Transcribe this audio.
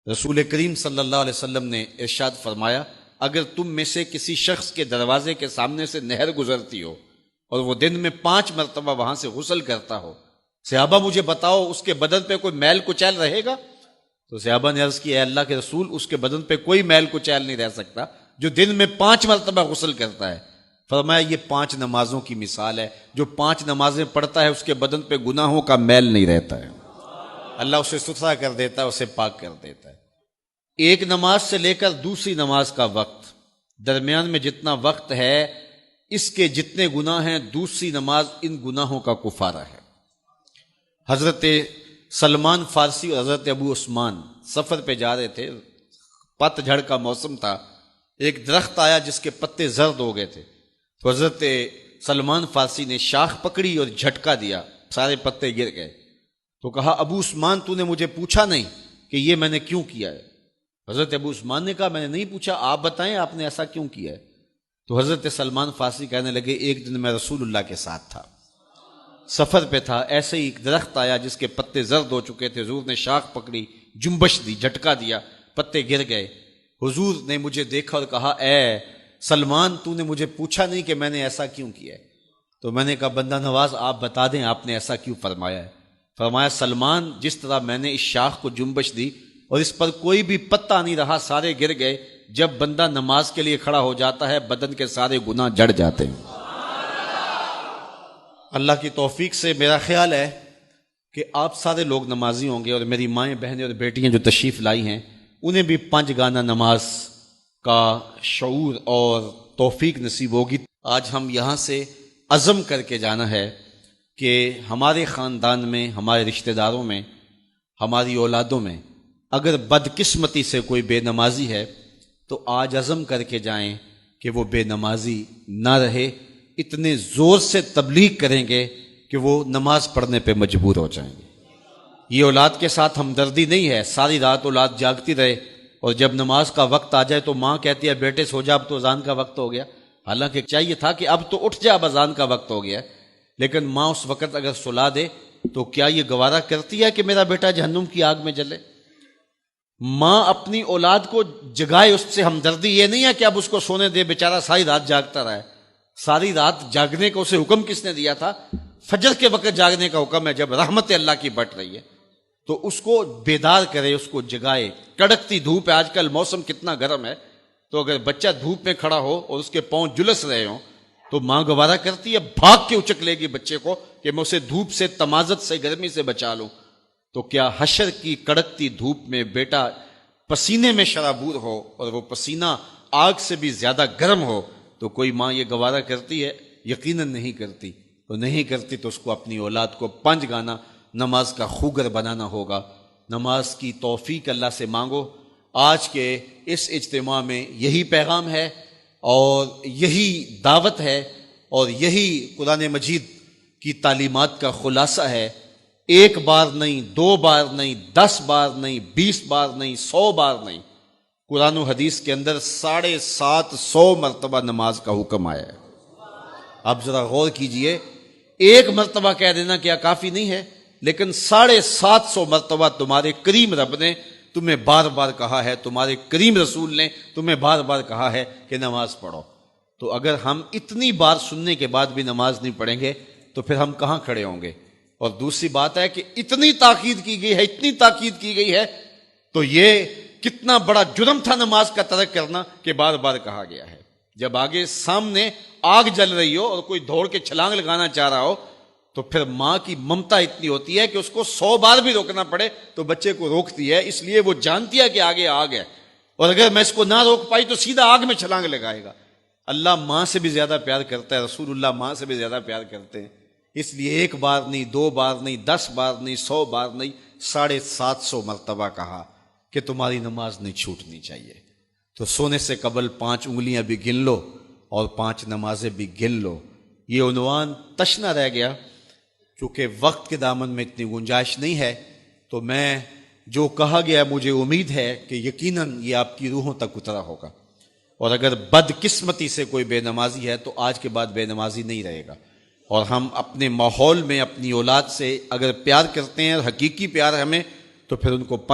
رسول کریم صلی اللہ علیہ وسلم نے ارشاد فرمایا، اگر تم میں سے کسی شخص کے دروازے کے سامنے سے نہر گزرتی ہو اور وہ دن میں 5 مرتبہ وہاں سے غسل کرتا ہو، صحابہ مجھے بتاؤ اس کے بدن پہ کوئی میل کچیل رہے گا؟ تو صحابہ نے عرض کی، اے اللہ کے رسول، اس کے بدن پہ کوئی میل کچیل نہیں رہ سکتا جو دن میں 5 مرتبہ غسل کرتا ہے۔ فرمایا یہ 5 نمازوں کی مثال ہے، جو 5 نمازیں پڑھتا ہے اس کے بدن پہ گناہوں کا میل نہیں رہتا ہے، اللہ اسے ستھرا کر دیتا ہے، اسے پاک کر دیتا ہے۔ ایک نماز سے لے کر دوسری نماز کا وقت، درمیان میں جتنا وقت ہے اس کے جتنے گناہ ہیں، دوسری نماز ان گناہوں کا کفارہ ہے۔ حضرت سلمان فارسی اور حضرت ابو عثمان سفر پہ جا رہے تھے، پت جھڑ کا موسم تھا، ایک درخت آیا جس کے پتے زرد ہو گئے تھے، تو حضرت سلمان فارسی نے شاخ پکڑی اور جھٹکا دیا، سارے پتے گر گئے۔ تو کہا، ابو عثمان تو نے مجھے پوچھا نہیں کہ یہ میں نے کیوں کیا ہے؟ حضرت ابو عثمان نے کہا، میں نے نہیں پوچھا، آپ بتائیں آپ نے ایسا کیوں کیا ہے؟ تو حضرت سلمان فارسی کہنے لگے، ایک دن میں رسول اللہ کے ساتھ تھا، سفر پہ تھا، ایسے ہی ایک درخت آیا جس کے پتے زرد ہو چکے تھے، حضور نے شاخ پکڑی، جنبش دی، جھٹکا دیا، پتے گر گئے۔ حضور نے مجھے دیکھا اور کہا، اے سلمان تو نے مجھے پوچھا نہیں کہ میں نے ایسا کیوں کیا ہے؟ تو میں نے کہا، بندہ نواز آپ بتا دیں آپ نے ایسا کیوں فرمایا ہے؟ فرمایا، سلمان جس طرح میں نے اس شاخ کو جنبش دی اور اس پر کوئی بھی پتا نہیں رہا، سارے گر گئے، جب بندہ نماز کے لیے کھڑا ہو جاتا ہے بدن کے سارے گناہ جڑ جاتے ہیں۔ اللہ کی توفیق سے میرا خیال ہے کہ آپ سارے لوگ نمازی ہوں گے، اور میری مائیں بہنیں اور بیٹیاں جو تشریف لائی ہیں انہیں بھی 5 گانا نماز کا شعور اور توفیق نصیب ہوگی۔ آج ہم یہاں سے عزم کر کے جانا ہے کہ ہمارے خاندان میں، ہمارے رشتہ داروں میں، ہماری اولادوں میں اگر بدقسمتی سے کوئی بے نمازی ہے تو آج عزم کر کے جائیں کہ وہ بے نمازی نہ رہے، اتنے زور سے تبلیغ کریں گے کہ وہ نماز پڑھنے پہ مجبور ہو جائیں گے۔ یہ اولاد کے ساتھ ہمدردی نہیں ہے، ساری رات اولاد جاگتی رہے اور جب نماز کا وقت آ جائے تو ماں کہتی ہے، بیٹے سو جا، اب تو اذان کا وقت ہو گیا، حالانکہ چاہیے تھا کہ اب تو اٹھ جا، اب اذان کا وقت ہو گیا ہے، لیکن ماں اس وقت اگر سلا دے تو کیا یہ گوارا کرتی ہے کہ میرا بیٹا جہنم کی آگ میں جلے؟ ماں اپنی اولاد کو جگائے، اس سے ہمدردی یہ نہیں ہے کہ اب اس کو سونے دے، بیچارہ ساری رات جاگتا رہا ہے۔ ساری رات جاگنے کا اسے حکم کس نے دیا تھا؟ فجر کے وقت جاگنے کا حکم ہے، جب رحمت اللہ کی بٹ رہی ہے تو اس کو بیدار کرے، اس کو جگائے۔ کڑکتی دھوپ ہے، آج کل موسم کتنا گرم ہے، تو اگر بچہ دھوپ میں کھڑا ہو اور اس کے پاؤں جلس رہے ہوں تو ماں گوارا کرتی ہے، بھاگ کے اچک لے گی بچے کو کہ میں اسے دھوپ سے، تمازت سے، گرمی سے بچا لوں۔ تو کیا حشر کی کڑکتی دھوپ میں بیٹا پسینے میں شرابور ہو اور وہ پسینہ آگ سے بھی زیادہ گرم ہو تو کوئی ماں یہ گوارا کرتی ہے؟ یقیناً نہیں کرتی۔ تو نہیں کرتی تو اس کو اپنی اولاد کو 5 گانا نماز کا خوگر بنانا ہوگا۔ نماز کی توفیق اللہ سے مانگو۔ آج کے اس اجتماع میں یہی پیغام ہے اور یہی دعوت ہے اور یہی قرآن مجید کی تعلیمات کا خلاصہ ہے۔ 1 بار نہیں، 2 بار نہیں، 10 بار نہیں، 20 بار نہیں، 100 بار نہیں، قرآن و حدیث کے اندر 750 مرتبہ نماز کا حکم آیا ہے۔ آپ ذرا غور کیجئے، 1 مرتبہ کہہ دینا کیا کافی نہیں ہے؟ لیکن 750 مرتبہ تمہارے کریم رب نے تمہیں بار بار کہا ہے، تمہارے کریم رسول نے تمہیں بار بار کہا ہے کہ نماز پڑھو۔ تو اگر ہم اتنی بار سننے کے بعد بھی نماز نہیں پڑھیں گے تو پھر ہم کہاں کھڑے ہوں گے؟ اور دوسری بات ہے کہ اتنی تاکید کی گئی ہے، اتنی تاکید کی گئی ہے، تو یہ کتنا بڑا جرم تھا نماز کا ترک کرنا کہ بار بار کہا گیا ہے۔ جب آگے سامنے آگ جل رہی ہو اور کوئی دوڑ کے چھلانگ لگانا چاہ رہا ہو تو پھر ماں کی ممتا اتنی ہوتی ہے کہ اس کو 100 بار بھی روکنا پڑے تو بچے کو روکتی ہے، اس لیے وہ جانتی ہے کہ آگے آگ ہے، اور اگر میں اس کو نہ روک پائی تو سیدھا آگ میں چھلانگ لگائے گا۔ اللہ ماں سے بھی زیادہ پیار کرتا ہے، رسول اللہ ماں سے بھی زیادہ پیار کرتے ہیں، اس لیے 1 بار نہیں، 2 بار نہیں، 10 بار نہیں، 100 بار نہیں، 750 مرتبہ کہا کہ تمہاری نماز نہیں چھوٹنی چاہیے۔ تو سونے سے قبل 5 انگلیاں بھی گن لو اور 5 نمازیں بھی گن لو۔ یہ عنوان تشنا رہ گیا، چونکہ وقت کے دامن میں اتنی گنجائش نہیں ہے، تو میں جو کہا گیا مجھے امید ہے کہ یقیناً یہ آپ کی روحوں تک اترا ہوگا، اور اگر بدقسمتی سے کوئی بے نمازی ہے تو آج کے بعد بے نمازی نہیں رہے گا۔ اور ہم اپنے ماحول میں اپنی اولاد سے اگر پیار کرتے ہیں، حقیقی پیار ہمیں، تو پھر ان کو